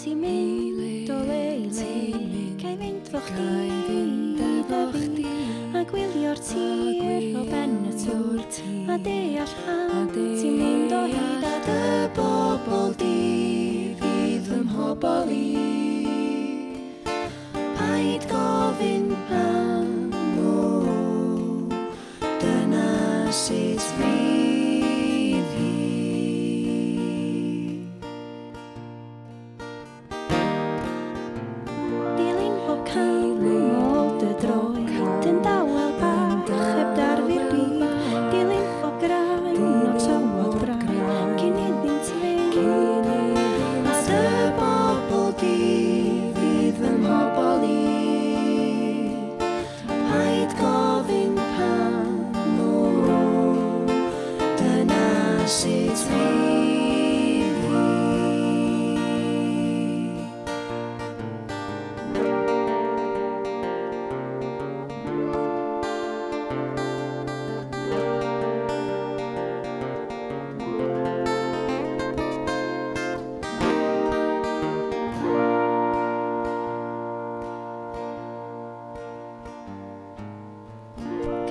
ti'n mynd o le i le, gai fynd fo chdi, a gwylio'r tir o ben y tŵr, a deall pam ti'n mynd o hyd at y bobl di fydd ym mhobol i. Paid gofyn pam, dyna sut fydd hi. Dilyn bob cam ôl dy droed yn dawel bach heb darfu'r byd. Dilyn bob graen o tywod braf cyn iddynt fynd. A dy bobl di fydd ym mhobol i. Paid gofyn pam, dyna sut fydd hi.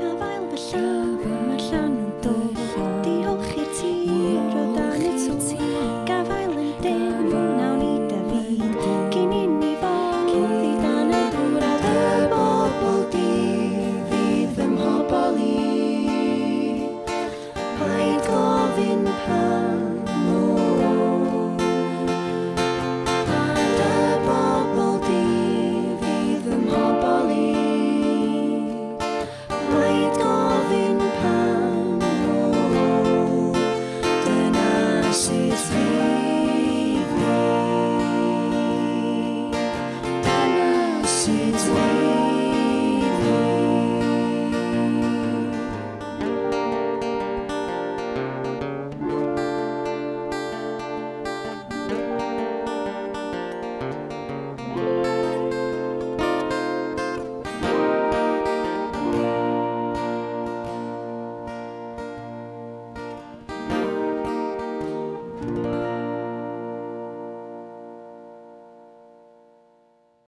Cafael fy llaw